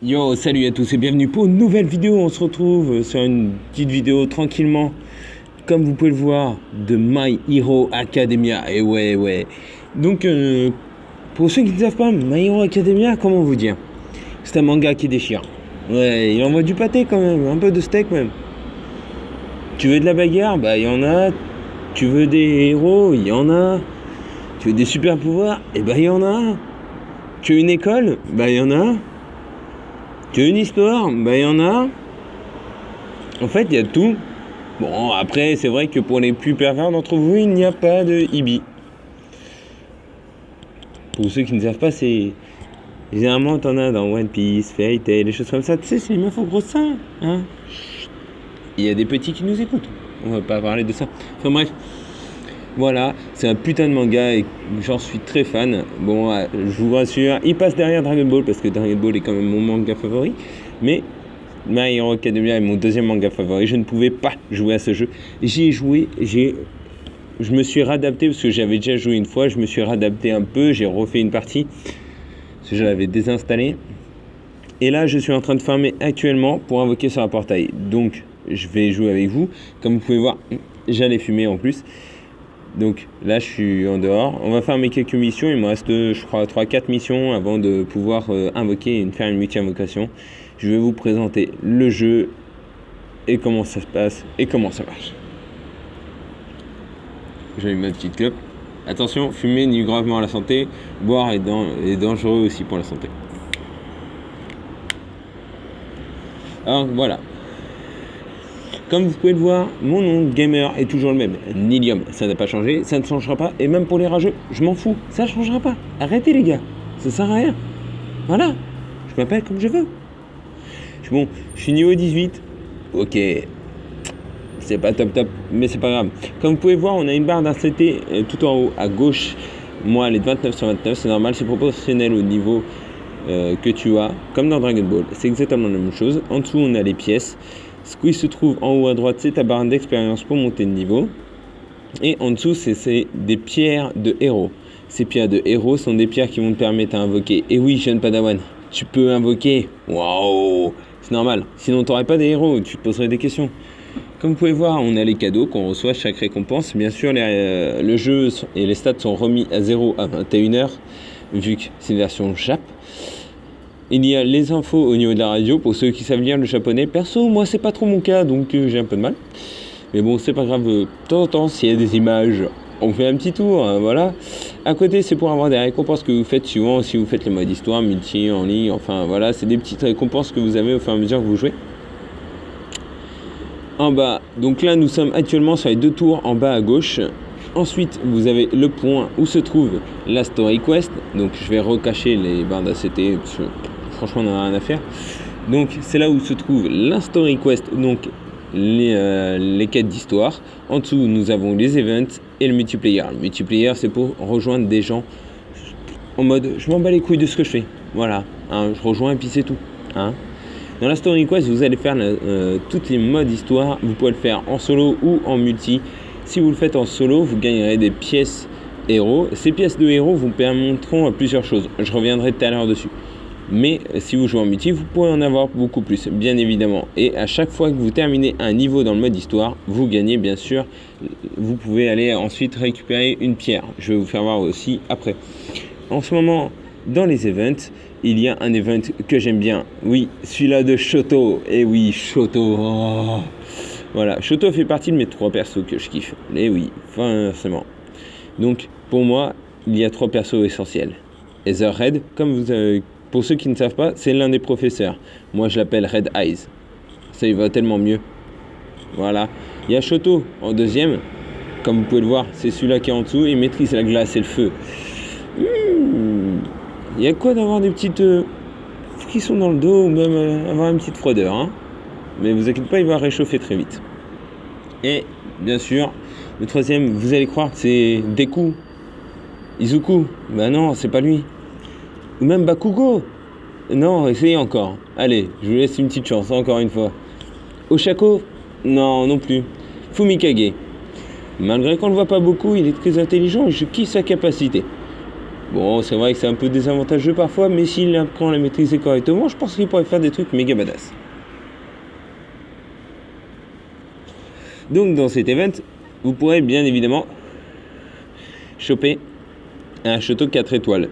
Yo, salut à tous et bienvenue pour une nouvelle vidéo. On se retrouve sur une petite vidéo tranquillement, comme vous pouvez le voir, de My Hero Academia. Et ouais. Donc, pour ceux qui ne savent pas, My Hero Academia, comment vous dire? C'est un manga qui déchire. Ouais, il envoie du pâté quand même, un peu de steak même. Tu veux de la bagarre? Bah, il y en a. Tu veux des héros? Il y en a. Tu veux des super pouvoirs? Eh bah, il y en a. Tu veux une école? Bah, il y en a. Tu veux une histoire? Bah, il y en a. En fait, il y a tout. Bon, après, c'est vrai que pour les plus pervers d'entre vous, il n'y a pas de Ibi. Pour ceux qui ne savent pas, c'est... Généralement, t'en as dans One Piece, Fate Tail, des choses comme ça. Tu sais, c'est les meufs au gros seins. Hein. Il y a des petits qui nous écoutent. On va pas parler de ça. Enfin bref. Voilà, c'est un putain de manga et j'en suis très fan. Bon, je vous rassure, il passe derrière Dragon Ball parce que Dragon Ball est quand même mon manga favori. Mais My Hero Academia est mon deuxième manga favori. Je ne pouvais pas jouer à ce jeu. J'y ai joué, je me suis réadapté parce que j'avais déjà joué une fois. Je me suis réadapté un peu, j'ai refait une partie parce que je l'avais désinstallé. Et là, je suis en train de farmer actuellement pour invoquer sur un portail. Donc, je vais jouer avec vous. Comme vous pouvez voir, j'allais fumer en plus. Donc là, je suis en dehors. On va faire mes quelques missions. Il me reste, je crois, 3-4 missions avant de pouvoir invoquer et faire une multi-invocation. Je vais vous présenter le jeu et comment ça se passe et comment ça marche. J'allume ma petite clope. Attention, fumer nuit gravement à la santé. Boire est dangereux aussi pour la santé. Alors voilà. Comme vous pouvez le voir, mon nom de gamer est toujours le même, Nilium. Ça n'a pas changé, ça ne changera pas. Et même pour les rageux, je m'en fous, ça ne changera pas. Arrêtez les gars, ça sert à rien. Voilà, je m'appelle comme je veux. Bon, je suis niveau 18. Ok, c'est pas top, mais c'est pas grave. Comme vous pouvez voir, on a une barre d'incité tout en haut à gauche. Moi, elle est de 29 sur 29, c'est normal, c'est proportionnel au niveau que tu as, comme dans Dragon Ball. C'est exactement la même chose. En dessous, on a les pièces. Ce qui se trouve en haut à droite, c'est ta barre d'expérience pour monter de niveau. Et en dessous, c'est des pierres de héros. Ces pierres de héros sont des pierres qui vont te permettre d'invoquer. Et oui, jeune Padawan, tu peux invoquer. Waouh, c'est normal. Sinon, tu n'aurais pas des héros, tu te poserais des questions. Comme vous pouvez voir, on a les cadeaux qu'on reçoit à chaque récompense. Bien sûr, le jeu et les stats sont remis à 0 à 21h, vu que c'est une version Jap. Il y a les infos au niveau de la radio pour ceux qui savent lire le japonais. Perso, moi, c'est pas trop mon cas, donc j'ai un peu de mal. Mais bon, c'est pas grave. De temps en temps, s'il y a des images, on fait un petit tour. Voilà. À côté, c'est pour avoir des récompenses que vous faites suivant si vous faites le mode histoire, multi, en ligne. Enfin, voilà, c'est des petites récompenses que vous avez au fur et à mesure que vous jouez. En bas, donc là, nous sommes actuellement sur les 2 tours en bas à gauche. Ensuite, vous avez le point où se trouve la Story Quest. Donc, je vais recacher les barres d'ACT parce que franchement, on n'en a rien à faire. Donc, c'est là où se trouve la Story Quest, donc les quêtes d'histoire. En dessous, nous avons les events et le multiplayer. Le multiplayer, c'est pour rejoindre des gens en mode je m'en bats les couilles de ce que je fais. Voilà, hein, je rejoins et puis c'est tout. Hein. Dans la Story Quest, vous allez faire toutes les modes histoire. Vous pouvez le faire en solo ou en multi. Si vous le faites en solo, vous gagnerez des pièces héros. Ces pièces de héros vous permettront plusieurs choses. Je reviendrai tout à l'heure dessus. Mais si vous jouez en multi, vous pourrez en avoir beaucoup plus, bien évidemment. Et à chaque fois que vous terminez un niveau dans le mode histoire, vous gagnez bien sûr. Vous pouvez aller ensuite récupérer une pierre. Je vais vous faire voir aussi après. En ce moment, dans les events, il y a un event que j'aime bien. Oui, celui-là de Shoto. Et oui, Shoto. Oh. Voilà, Shoto fait partie de mes 3 persos que je kiffe. Et oui, forcément. Donc, pour moi, il y a 3 persos essentiels. Etherred, pour ceux qui ne savent pas, c'est l'un des professeurs. Moi, je l'appelle Red Eyes. Ça y va tellement mieux. Voilà. Il y a Shoto en deuxième. Comme vous pouvez le voir, c'est celui-là qui est en dessous. Il maîtrise la glace et le feu. Il y a quoi d'avoir des petites frissons dans le dos ou même avoir une petite froideur. Hein. Mais vous inquiétez pas, il va réchauffer très vite. Et bien sûr, le troisième, vous allez croire que c'est Deku, Izuku. Ben non, c'est pas lui. Ou même Bakugo. Non, essayez encore. Allez, je vous laisse une petite chance, encore une fois. Oshako. Non plus. Fumikage. Malgré qu'on ne le voit pas beaucoup, il est très intelligent et je kiffe sa capacité. Bon, c'est vrai que c'est un peu désavantageux parfois, mais s'il apprend à la maîtriser correctement, je pense qu'il pourrait faire des trucs méga badass. Donc dans cet event, vous pourrez bien évidemment choper un château 4 étoiles.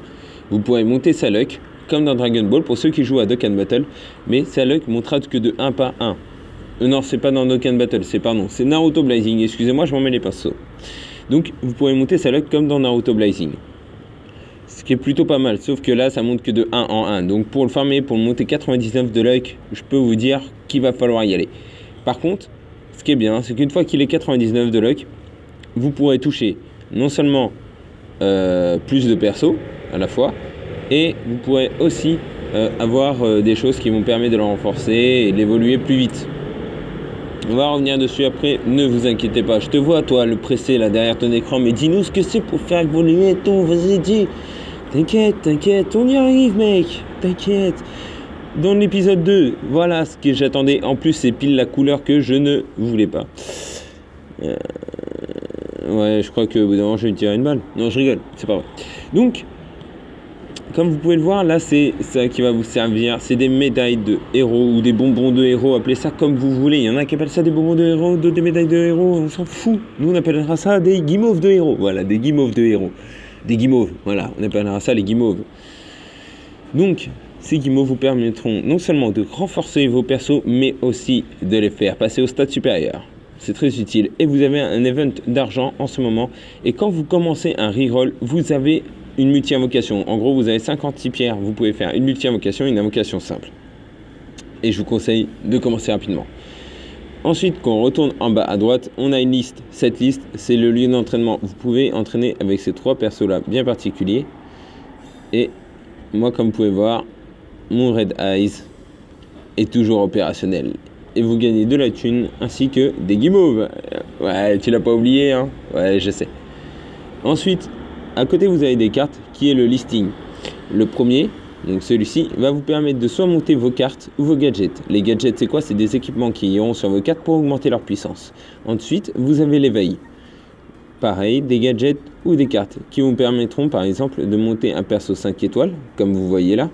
Vous pourrez monter sa luck, comme dans Dragon Ball, pour ceux qui jouent à Dokkan Battle, mais sa luck montera que de 1 par 1. Non, c'est pas dans Dokkan Battle, c'est Naruto Blazing, excusez-moi, je m'en mets les pinceaux. Donc, vous pourrez monter sa luck comme dans Naruto Blazing. Ce qui est plutôt pas mal, sauf que là, ça monte que de 1 en 1. Donc, pour le farmer, pour le monter 99 de luck, je peux vous dire qu'il va falloir y aller. Par contre, ce qui est bien, c'est qu'une fois qu'il est 99 de luck, vous pourrez toucher non seulement plus de persos à la fois, et vous pourrez aussi avoir des choses qui vont permettre de le renforcer et de l'évoluer plus vite. On va revenir dessus après, ne vous inquiétez pas. Je te vois, toi, le pressé là derrière ton écran, mais dis-nous ce que c'est pour faire évoluer ton. Vas-y, dis. T'inquiète, on y arrive, mec. T'inquiète. Dans l'épisode 2, voilà ce que j'attendais. En plus, c'est pile la couleur que je ne voulais pas. Ouais, je crois que au bout d'un moment, je vais me tirer une balle. Non, je rigole, c'est pas vrai. Donc, comme vous pouvez le voir, là, c'est ça qui va vous servir. C'est des médailles de héros ou des bonbons de héros. Appelez ça comme vous voulez. Il y en a qui appellent ça des bonbons de héros, d'autres des médailles de héros. On s'en fout. Nous, on appellera ça des guimauves de héros. Voilà, des guimauves de héros. Des guimauves, voilà. On appellera ça les guimauves. Donc, ces guimauves vous permettront non seulement de renforcer vos persos, mais aussi de les faire passer au stade supérieur. C'est très utile. Et vous avez un event d'argent en ce moment. Et quand vous commencez un reroll, vous avez une multi-invocation. En gros, vous avez 56 pierres. Vous pouvez faire une multi-invocation et une invocation simple. Et je vous conseille de commencer rapidement. Ensuite, quand on retourne en bas à droite, on a une liste. Cette liste, c'est le lieu d'entraînement. Vous pouvez entraîner avec ces 3 persos-là bien particuliers. Et moi, comme vous pouvez voir, mon Red Eyes est toujours opérationnel. Et vous gagnez de la thune ainsi que des guimauves. Ouais, tu l'as pas oublié, hein? Ouais, je sais. Ensuite, à côté, vous avez des cartes qui est le listing. Le premier, donc celui-ci, va vous permettre de soit monter vos cartes ou vos gadgets. Les gadgets, c'est quoi? C'est des équipements qui iront sur vos cartes pour augmenter leur puissance. Ensuite, vous avez l'éveil. Pareil, des gadgets ou des cartes qui vous permettront, par exemple, de monter un perso 5 étoiles, comme vous voyez là,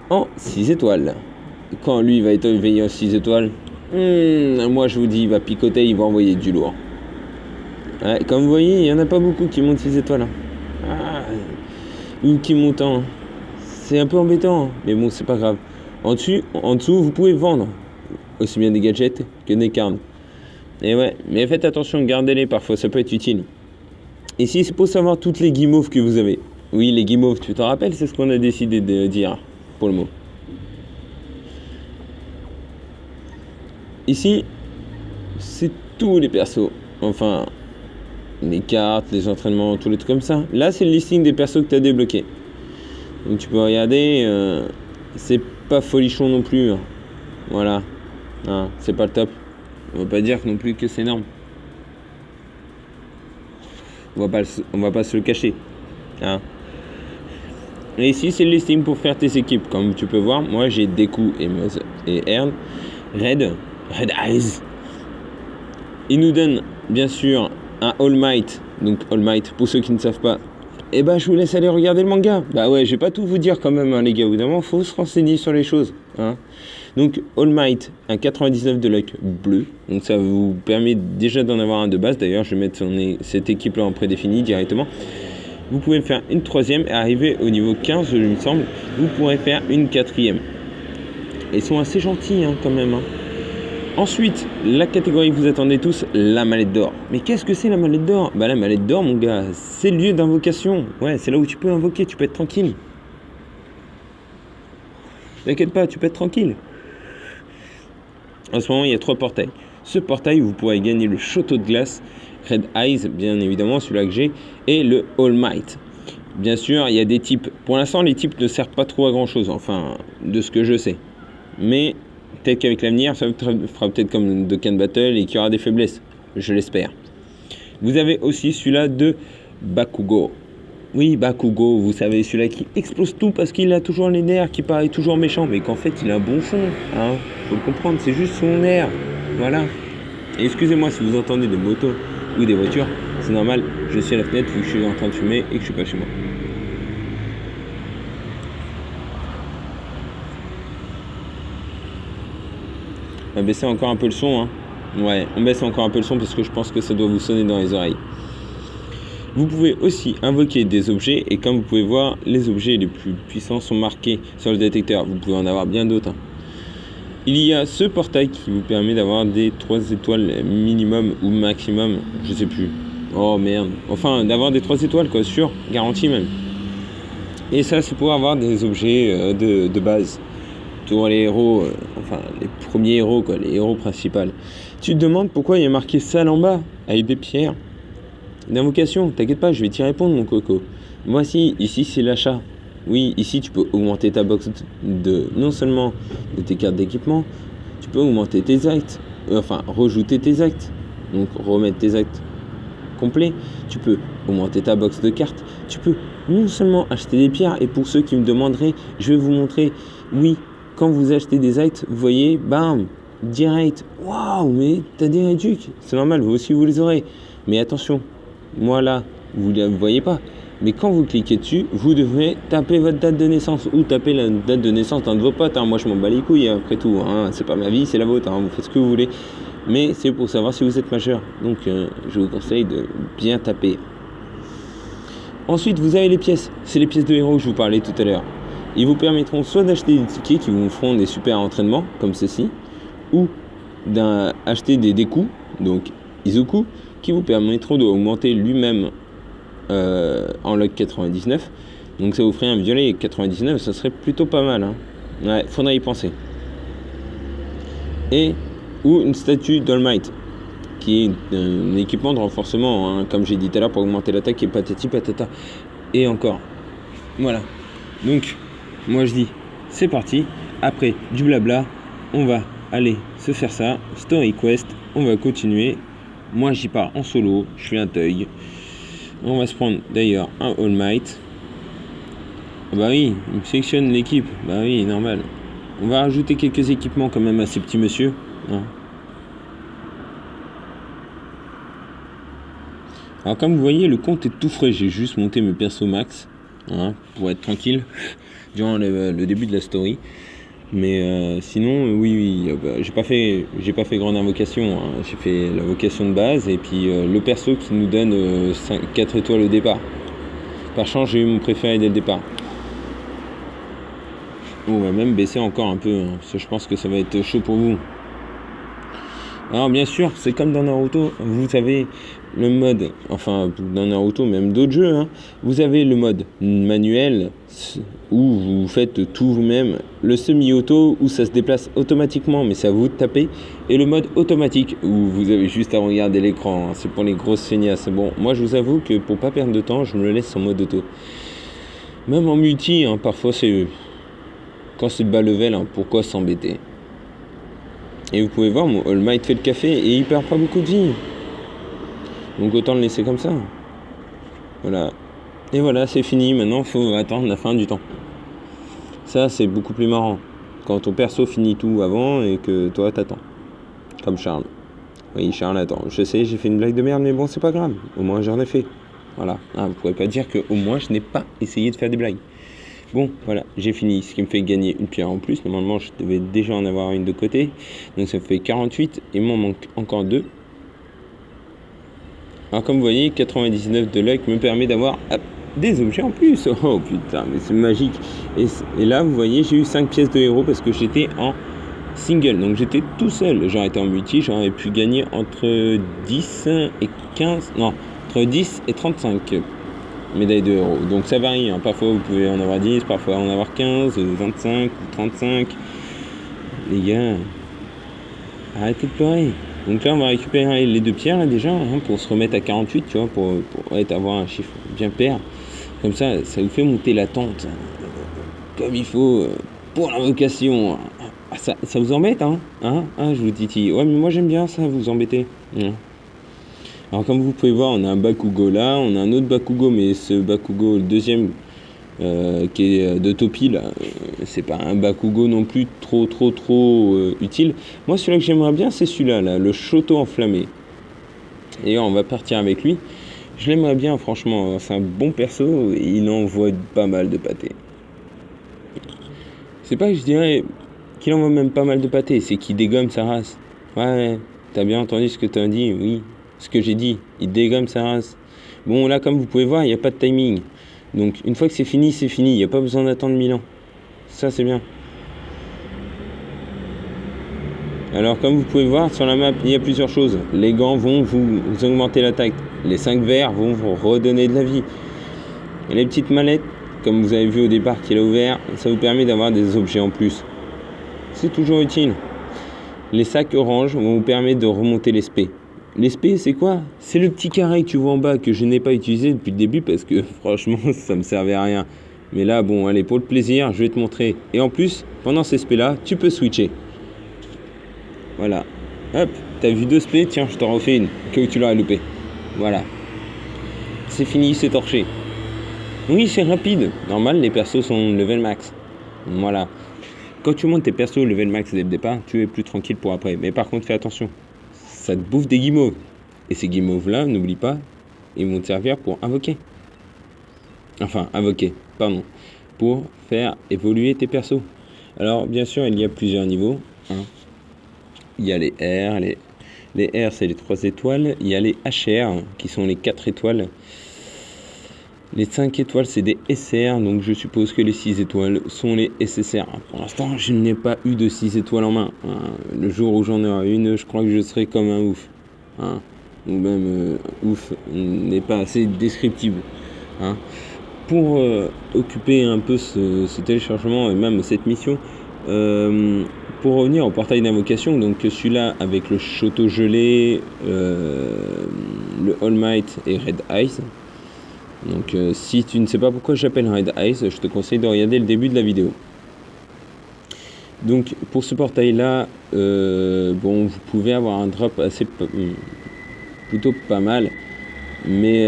en 6 étoiles. Quand lui va être éveillé en 6 étoiles, moi je vous dis, il va picoter, il va envoyer du lourd. Ouais, comme vous voyez, il n'y en a pas beaucoup qui montent 6 étoiles. Ou qui montent en. C'est un peu embêtant, mais bon, c'est pas grave. En dessous, vous pouvez vendre aussi bien des gadgets que des cartes. Et ouais, mais faites attention, gardez-les parfois, ça peut être utile. Ici, c'est pour savoir toutes les guimauves que vous avez. Oui, les guimauves, tu t'en rappelles, c'est ce qu'on a décidé de dire pour le mot. Ici, c'est tous les persos. Enfin, les cartes, les entraînements, tous les trucs comme ça. Là, c'est le listing des persos que tu as débloqués. Donc tu peux regarder, c'est pas folichon non plus. Hein. Voilà, c'est pas le top. On va pas dire non plus que c'est énorme. On va pas se le cacher. Hein. Et ici, c'est le listing pour faire tes équipes. Comme tu peux voir, moi j'ai Deku et Ern. Red Eyes. Il nous donne bien sûr un All Might. Donc All Might, pour ceux qui ne savent pas, eh ben je vous laisse aller regarder le manga. Bah ouais, je vais pas tout vous dire quand même, hein, les gars. Évidemment, faut se renseigner sur les choses. Hein. Donc All Might, un 99 de luck bleu. Donc ça vous permet déjà d'en avoir un de base. D'ailleurs, je vais mettre cette équipe-là en prédéfini directement. Vous pouvez faire une 3e et arriver au niveau 15, il me semble. Vous pourrez faire une 4e. Ils sont assez gentils hein, quand même. Hein. Ensuite, la catégorie que vous attendez tous, la mallette d'or. Mais qu'est-ce que c'est la mallette d'or? Bah la mallette d'or, mon gars, c'est le lieu d'invocation. Ouais, c'est là où tu peux invoquer, tu peux être tranquille. T'inquiète pas, tu peux être tranquille. En ce moment, il y a 3 portails. Ce portail, vous pourrez gagner le château de glace, Red Eyes, bien évidemment, celui-là que j'ai, et le All Might. Bien sûr, il y a des types. Pour l'instant, les types ne servent pas trop à grand-chose, enfin, de ce que je sais. Mais peut-être qu'avec l'avenir, ça fera peut-être comme Dokkan Battle et qu'il y aura des faiblesses. Je l'espère. Vous avez aussi celui-là de Bakugo. Oui, Bakugo, vous savez, celui-là qui explose tout parce qu'il a toujours les nerfs, qui paraît toujours méchant, mais qu'en fait, il a un bon fond. Hein, faut le comprendre, c'est juste son nerf. Voilà. Et excusez-moi si vous entendez des motos ou des voitures, C'est normal, je suis à la fenêtre vu que je suis en train de fumer et que je suis pas chez moi. On va baisser encore un peu le son, hein. Ouais, on baisse encore un peu le son parce que je pense que ça doit vous sonner dans les oreilles. Vous pouvez aussi invoquer des objets et comme vous pouvez voir, les objets les plus puissants sont marqués sur le détecteur. Vous pouvez en avoir bien d'autres, hein. Il y a ce portail qui vous permet d'avoir des 3 étoiles minimum ou maximum, je sais plus. Oh merde. Enfin, d'avoir des 3 étoiles, quoi, sûr, garantie même. Et ça, c'est pour avoir des objets de base. Pour les héros, enfin, les premiers héros, quoi, les héros principaux. Tu te demandes pourquoi il y a marqué salle en bas, avec des pierres d'invocation. T'inquiète pas, je vais t'y répondre, mon coco. Voici, ici, c'est l'achat. Oui, ici, tu peux augmenter ta box non seulement de tes cartes d'équipement, tu peux augmenter tes actes, enfin, rajouter tes actes, donc remettre tes actes complets. Tu peux augmenter ta box de cartes. Tu peux non seulement acheter des pierres, et pour ceux qui me demanderaient, je vais vous montrer, oui, quand vous achetez des actes, vous voyez, bam, direct, waouh, mais t'as des réducs, c'est normal, vous aussi vous les aurez. Mais attention, moi là, vous ne voyez pas. Mais quand vous cliquez dessus, vous devrez taper votre date de naissance ou taper la date de naissance d'un de vos potes. Moi, je m'en bats les couilles après tout. C'est pas ma vie, c'est la vôtre. Vous faites ce que vous voulez. Mais c'est pour savoir si vous êtes majeur. Donc, je vous conseille de bien taper. Ensuite, vous avez les pièces. C'est les pièces de héros que je vous parlais tout à l'heure. Ils vous permettront soit d'acheter des tickets qui vous feront des super entraînements, comme ceci, ou d'acheter des décous, donc Izuku, qui vous permettront d'augmenter lui-même en log 99, donc ça vous ferait un violet 99, ça serait plutôt pas mal, hein. Ouais, faudrait y penser. Et ou une statue d'All Might qui est un équipement de renforcement, hein, comme j'ai dit tout à l'heure, pour augmenter l'attaque et patati patata et encore. Voilà, donc moi je dis c'est parti. Après du blabla, on va aller se faire ça, story quest, on va continuer. Moi j'y pars en solo, je fais un teuil. On va se prendre d'ailleurs un All Might. Bah oui, il me sélectionne l'équipe. Bah oui, normal. On va rajouter quelques équipements quand même à ces petits messieurs, hein. Alors comme vous voyez, le compte est tout frais. J'ai juste monté mes persos max, hein, pour être tranquille durant le début de la story. Mais sinon, oui, j'ai pas fait grande invocation, hein. J'ai fait l'invocation de base et puis le perso qui nous donne 4 étoiles au départ. Par chance, j'ai eu mon préféré dès le départ. On va même baisser encore un peu, hein, parce que je pense que ça va être chaud pour vous. Alors bien sûr, c'est comme dans Naruto, vous avez le mode, enfin dans Naruto, même d'autres jeux, hein, vous avez le mode manuel où vous faites tout vous-même, le semi-auto où ça se déplace automatiquement mais c'est à vous de taper, et le mode automatique où vous avez juste à regarder l'écran, hein, c'est pour les grosses feignasses. Bon, moi je vous avoue que pour pas perdre de temps, je me le laisse en mode auto. Même en multi, hein, parfois c'est... Quand c'est bas level, hein, pourquoi s'embêter? Et vous pouvez voir, mon All Might fait le café et il perd pas beaucoup de vie. Donc autant le laisser comme ça. Voilà. Et voilà, c'est fini. Maintenant, il faut attendre la fin du temps. Ça, c'est beaucoup plus marrant. Quand ton perso finit tout avant et que toi, t'attends. Comme Charles. Oui, Charles attend. Je sais, j'ai fait une blague de merde, mais bon, c'est pas grave. Au moins, j'en ai fait. Voilà. Vous pourrez pas dire qu'au moins, je n'ai pas essayé de faire des blagues. Bon, voilà, j'ai fini, ce qui me fait gagner une pierre en plus. Normalement, je devais déjà en avoir une de côté. Donc, ça fait 48. Il m'en manque encore 2. Alors, comme vous voyez, 99 de luck me permet d'avoir des objets en plus. Oh putain, mais c'est magique. Et là, vous voyez, j'ai eu 5 pièces de héros parce que j'étais en single. Donc, j'étais tout seul. J'aurais été en multi, j'aurais pu gagner entre 10 et 15. Non, entre 10 et 35 médailles de héros. Donc ça varie, hein. Parfois vous pouvez en avoir 10, parfois en avoir 15, 25, 35. Les gars, arrêtez de pleurer. Donc là on va récupérer les 2 pierres là déjà, hein, pour se remettre à 48, tu vois, pour avoir un chiffre bien pair. Comme ça vous fait monter la tente comme il faut pour l'invocation. Ça vous embête, hein, je vous titille. Ouais, mais moi j'aime bien ça, vous embêter. Alors comme vous pouvez voir, on a un Bakugo là, on a un autre Bakugo, mais ce Bakugo, le deuxième, qui est de Topi là, c'est pas un Bakugo non plus trop utile. Moi celui-là que j'aimerais bien, c'est celui-là, là, le Shoto enflammé. Et on va partir avec lui. Je l'aimerais bien, franchement. C'est un bon perso et il envoie pas mal de pâté. C'est pas que je dirais qu'il envoie même pas mal de pâté, c'est qu'il dégomme sa race. Ouais, t'as bien entendu ce que t'as dit, oui. Ce que j'ai dit, il dégomme sa race. Bon, là, comme vous pouvez voir, il n'y a pas de timing. Donc, une fois que c'est fini, c'est fini. Il n'y a pas besoin d'attendre 1000 ans. Ça, c'est bien. Alors, comme vous pouvez voir, sur la map, il y a plusieurs choses. Les gants vont vous augmenter l'attaque. Les 5 verres vont vous redonner de la vie. Et les petites mallettes, comme vous avez vu au départ qu'il a ouvert, ça vous permet d'avoir des objets en plus. C'est toujours utile. Les sacs orange vont vous permettre de remonter l'esprit. L'esprit, c'est quoi? C'est le petit carré que tu vois en bas que je n'ai pas utilisé depuis le début parce que franchement, ça me servait à rien. Mais là, bon, allez, pour le plaisir, je vais te montrer. Et en plus, pendant ces spés-là, tu peux switcher. Voilà. Hop, t'as vu 2 spés, tiens, je t'en refais une, que tu l'aurais loupé. Voilà. C'est fini, c'est torché. Oui, c'est rapide. Normal, les persos sont level max. Voilà. Quand tu montes tes persos level max dès le départ, tu es plus tranquille pour après. Mais par contre, fais attention. Ça te bouffe des guimauves. Et ces guimauves-là, n'oublie pas, ils vont te servir pour invoquer. Enfin, invoquer, pardon. Pour faire évoluer tes persos. Alors, bien sûr, il y a plusieurs niveaux. Hein. Il y a les R. Les R, c'est les 3 étoiles. Il y a les HR, qui sont les 4 étoiles. Les 5 étoiles, c'est des SR, donc je suppose que les 6 étoiles sont les SSR. Pour l'instant, je n'ai pas eu de 6 étoiles en main. Le jour où j'en aurai une, je crois que je serai comme un ouf. Ou même ouf n'est pas assez descriptible. Pour occuper un peu ce téléchargement et même cette mission, pour revenir au portail d'invocation, donc celui-là avec le Shoto gelé, le All Might et Red Eyes. Donc si tu ne sais pas pourquoi j'appelle Red Eyes, je te conseille de regarder le début de la vidéo. Donc pour ce portail là, bon, vous pouvez avoir un drop plutôt pas mal, mais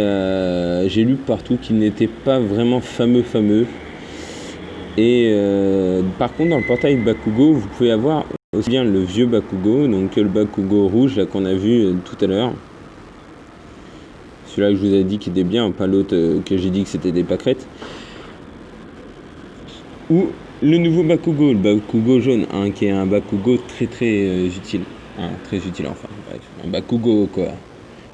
j'ai lu partout qu'il n'était pas vraiment fameux. Et par contre dans le portail Bakugo, vous pouvez avoir aussi bien le vieux Bakugo, donc le Bakugo rouge là qu'on a vu tout à l'heure. Celui-là que je vous ai dit qu'il était bien, pas l'autre que j'ai dit que c'était des pâquerettes. Ou le nouveau Bakugo, le Bakugo jaune, qui est un Bakugo très utile. Très utile enfin, bref, un Bakugo quoi.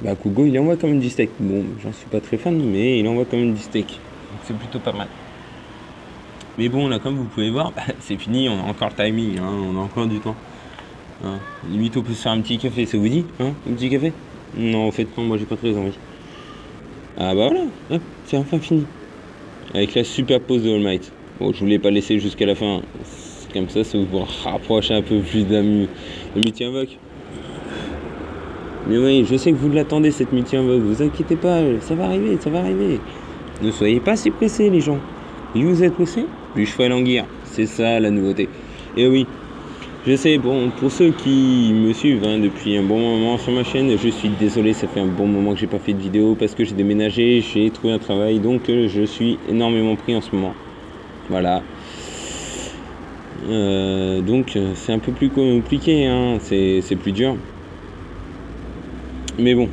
Bakugo, il envoie quand même du steak. Bon, j'en suis pas très fan, mais il envoie quand même du steak. Donc c'est plutôt pas mal. Mais bon, là, comme vous pouvez voir, c'est fini, on a encore le timing, on a encore du temps. Limite, on peut se faire un petit café, ça vous dit un petit café? Non, en fait, non, moi j'ai pas très envie. Ah bah voilà, hop, c'est enfin fini. Avec la super pause de All Might. Bon, je voulais pas laisser jusqu'à la fin. Comme ça vous rapproche un peu plus de multi-invoque. Mais oui, je sais que vous l'attendez cette multi-invoque, vous inquiétez pas, ça va arriver. Ne soyez pas si pressés les gens. Plus vous êtes pressés, plus je ferai languir. C'est ça la nouveauté. Et oui, je sais, bon, pour ceux qui me suivent depuis un bon moment sur ma chaîne, je suis désolé, ça fait un bon moment que j'ai pas fait de vidéo parce que j'ai déménagé, j'ai trouvé un travail, donc je suis énormément pris en ce moment. Voilà. Donc c'est un peu plus compliqué, c'est plus dur. Mais bon,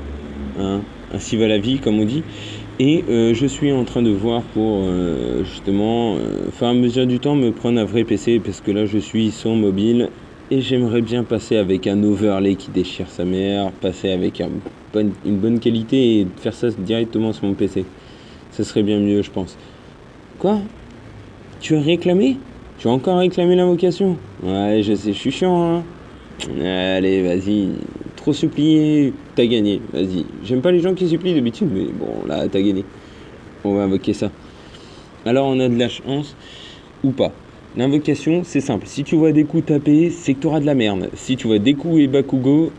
ainsi va la vie, comme on dit. Et je suis en train de voir pour justement, faire à mesure du temps, me prendre un vrai PC parce que là je suis sur mobile et j'aimerais bien passer avec un overlay qui déchire sa mère, passer avec une bonne qualité et faire ça directement sur mon PC. Ça serait bien mieux, je pense. Quoi? Tu as réclamé? Tu as encore réclamé l'invocation? Ouais, je sais, je suis chiant, Allez, vas-y. Trop supplié, t'as gagné, vas-y. J'aime pas les gens qui supplient d'habitude, mais bon, là, t'as gagné. On va invoquer ça. Alors, on a de la chance ou pas. L'invocation, c'est simple. Si tu vois des coups tapés, c'est que tu auras de la merde. Si tu vois des coups et Bakugo,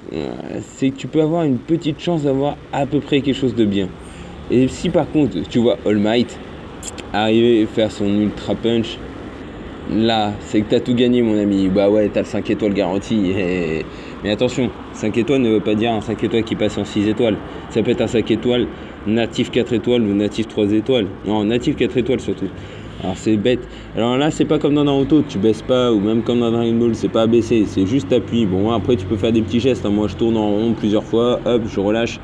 c'est que tu peux avoir une petite chance d'avoir à peu près quelque chose de bien. Et si par contre, tu vois All Might arriver et faire son ultra punch, là, c'est que t'as tout gagné, mon ami. Bah ouais, t'as le 5 étoiles garanti. Mais attention, 5 étoiles ne veut pas dire un 5 étoiles qui passe en 6 étoiles. Ça peut être un 5 étoiles natif 4 étoiles ou natif 3 étoiles. Non, natif 4 étoiles surtout. Alors c'est bête. Alors là, c'est pas comme dans Naruto, tu baisses pas, ou même comme dans Dragon Ball, c'est pas baisser, c'est juste t'appuies. Bon, après tu peux faire des petits gestes. Moi, je tourne en rond plusieurs fois, hop, je relâche.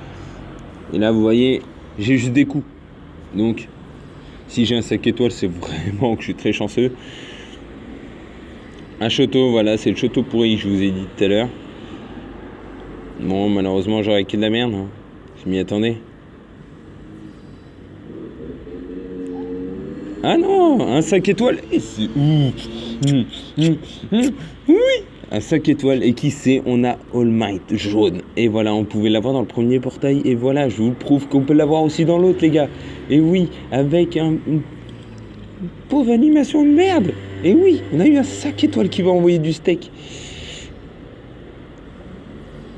Et là, vous voyez, j'ai juste des coups. Donc, si j'ai un 5 étoiles, c'est vraiment que je suis très chanceux. Un Shoto, voilà, c'est le Shoto pourri que je vous ai dit tout à l'heure. Bon, malheureusement, j'aurais que de la merde. Hein. Je m'y attendais. Ah non, un 5 étoiles. Et c'est... Oui, un 5 étoiles. Et qui sait, on a All Might jaune. Et voilà, on pouvait l'avoir dans le premier portail. Et voilà, je vous prouve qu'on peut l'avoir aussi dans l'autre, les gars. Et oui, avec une pauvre animation de merde. Et oui, on a eu un 5 étoiles qui va envoyer du steak.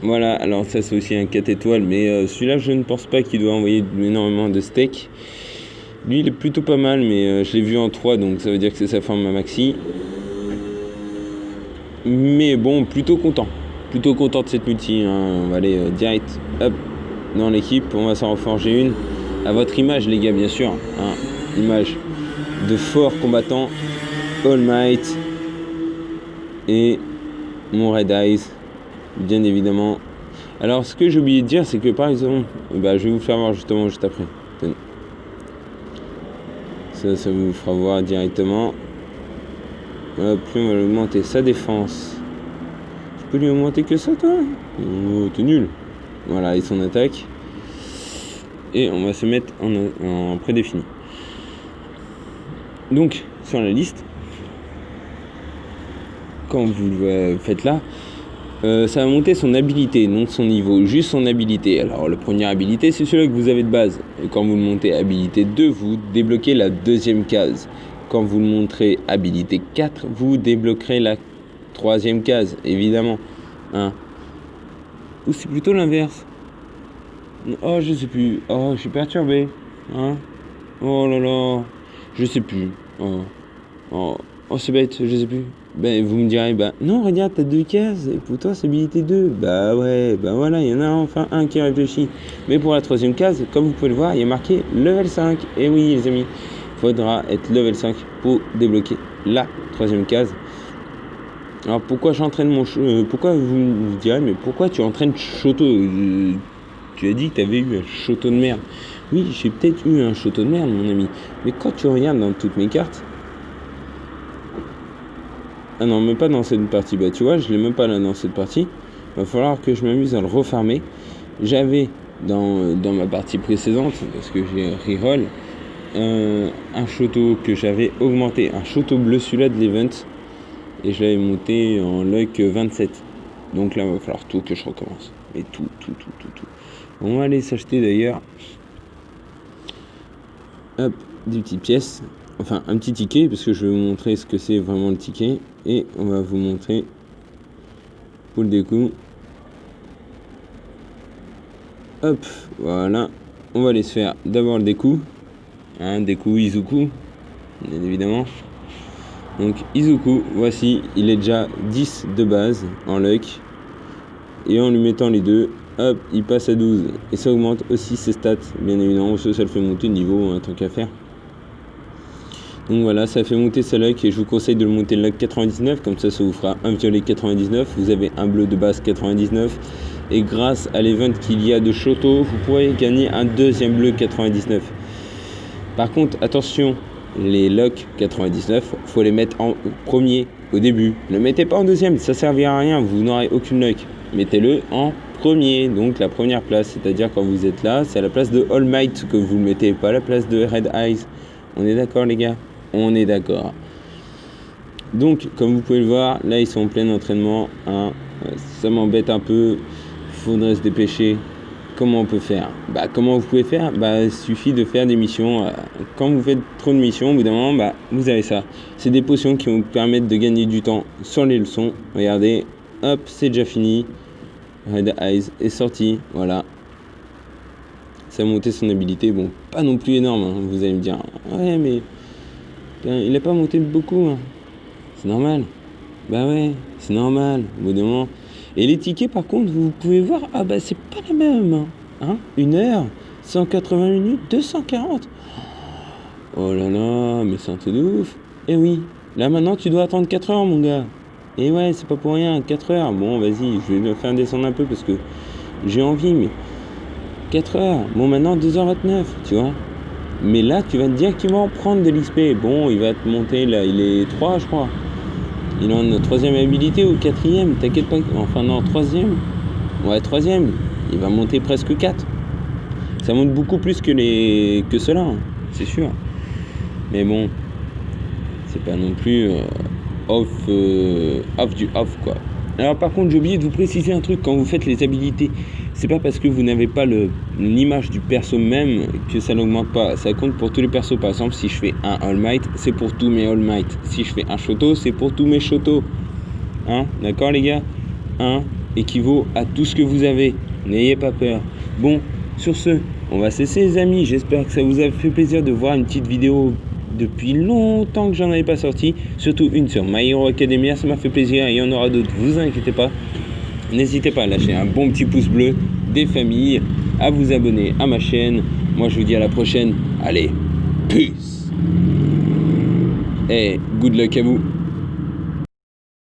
Voilà, alors ça c'est aussi un 4 étoiles, mais celui-là je ne pense pas qu'il doit envoyer énormément de steak. Lui il est plutôt pas mal, mais je l'ai vu en 3, donc ça veut dire que c'est sa forme à maxi. Mais bon, plutôt content de cette multi, hein. On va aller direct, hop, dans l'équipe, on va s'en reforger une. À votre image les gars, bien sûr, hein. Image de fort combattant, All Might et mon Red Eyes. Bien évidemment. Alors ce que j'ai oublié de dire, c'est que par exemple, je vais vous faire voir justement juste après. Ça vous fera voir directement. Hop, on va lui augmenter sa défense. Je peux lui augmenter que ça, toi? Oh, t'es nul. Voilà, et son attaque. Et on va se mettre en prédéfini. Donc, sur la liste, quand vous le faites là, ça va monter son habilité, donc son niveau, juste son habilité. Alors la première habilité, c'est celui que vous avez de base. Et quand vous le montez habilité 2, vous débloquez la deuxième case. Quand vous le montrez habilité 4, vous débloquerez la troisième case, évidemment. Hein. Ou c'est plutôt l'inverse. Oh, je sais plus. Oh, je suis perturbé. Hein. Oh là là. Je sais plus. Oh, c'est bête, je sais plus. Ben, vous me direz, non, regarde, t'as 2 cases, et pour toi, c'est habilité 2. Bah ouais, voilà, il y en a enfin un qui réfléchit. Mais pour la troisième case, comme vous pouvez le voir, il y a marqué level 5. Et oui, les amis, il faudra être level 5 pour débloquer la troisième case. Alors, pourquoi j'entraîne pourquoi vous me direz, mais pourquoi tu entraînes Shoto? Tu as dit que t'avais eu un Shoto de merde. Oui, j'ai peut-être eu un Shoto de merde, mon ami. Mais quand tu regardes dans toutes mes cartes, ah non, même pas dans cette partie. Bah tu vois, je l'ai même pas là dans cette partie. Va falloir que je m'amuse à le refarmer. J'avais dans ma partie précédente, parce que j'ai reroll, un Shoto que j'avais augmenté. Un Shoto bleu, celui-là de l'event. Et je l'avais monté en luck 27. Donc là, il va falloir tout que je recommence. Mais tout. On va aller s'acheter d'ailleurs. Hop, des petites pièces. Enfin, un petit ticket, parce que je vais vous montrer ce que c'est vraiment le ticket. Et on va vous montrer pour le découp. Hop, voilà. On va aller se faire d'abord le découp. Découp Izuku, bien évidemment. Donc Izuku, voici, il est déjà 10 de base en luck. Et en lui mettant les deux, hop, il passe à 12. Et ça augmente aussi ses stats, bien évidemment. Ça le fait monter de niveau, tant qu'à faire. Donc voilà, ça fait monter sa luck et je vous conseille de le monter le luck 99, comme ça vous fera un violet 99, vous avez un bleu de base 99 et grâce à l'event qu'il y a de Shoto, vous pourrez gagner un deuxième bleu 99. Par contre, attention, les locks 99, faut les mettre en premier au début. Ne le mettez pas en deuxième, ça servira à rien, vous n'aurez aucune luck. Mettez-le en premier, donc la première place, c'est-à-dire quand vous êtes là, c'est à la place de All Might que vous le mettez, pas à la place de Red Eyes. On est d'accord les gars? On est d'accord. Donc, comme vous pouvez le voir, là, ils sont en plein entraînement. Ça m'embête un peu. Il faudrait se dépêcher. Comment on peut faire? Comment vous pouvez faire? Il suffit de faire des missions. Quand vous faites trop de missions, au bout d'un moment, vous avez ça. C'est des potions qui vont vous permettre de gagner du temps sur les leçons. Regardez, hop, c'est déjà fini. Red Eyes est sorti. Voilà. Ça a monté son habilité. Bon, pas non plus énorme. Hein. Vous allez me dire, ouais, mais... il n'a pas monté beaucoup, hein. C'est normal. Ouais, c'est normal, au bout d'un moment. Et les tickets, par contre, vous pouvez voir, c'est pas la même. Hein, 1 heure, 180 minutes, 240. Oh là là, mais c'est un truc de ouf. Eh oui, là maintenant, tu dois attendre 4 heures, mon gars. Et ouais, c'est pas pour rien, 4 heures. Bon, vas-y, je vais le faire descendre un peu parce que j'ai envie, mais... 4 heures. Bon, maintenant 2h29, tu vois. Mais là, tu vas te dire qu'il va en prendre de l'XP. Bon, il va te monter, là, il est 3, je crois. Il est en 3e habilité ou 4e, t'inquiète pas. Enfin, non, 3e. Ouais, 3e. Il va monter presque 4. Ça monte beaucoup plus que cela, hein, c'est sûr. Mais bon, c'est pas non plus off du off, quoi. Alors par contre, j'ai oublié de vous préciser un truc quand vous faites les habilités. C'est pas parce que vous n'avez pas l'image du perso même que ça n'augmente pas. Ça compte pour tous les persos. Par exemple, si je fais un All Might, c'est pour tous mes All Might. Si je fais un Shoto, c'est pour tous mes Shoto. Hein, d'accord les gars? 1 équivaut à tout ce que vous avez. N'ayez pas peur. Bon, sur ce, on va cesser les amis. J'espère que ça vous a fait plaisir de voir une petite vidéo depuis longtemps que j'en avais pas sorti. Surtout une sur My Hero Academia. Ça m'a fait plaisir. Il y en aura d'autres, vous inquiétez pas. N'hésitez pas à lâcher un bon petit pouce bleu, des familles, à vous abonner à ma chaîne. Moi je vous dis à la prochaine. Allez, peace. Et good luck à vous.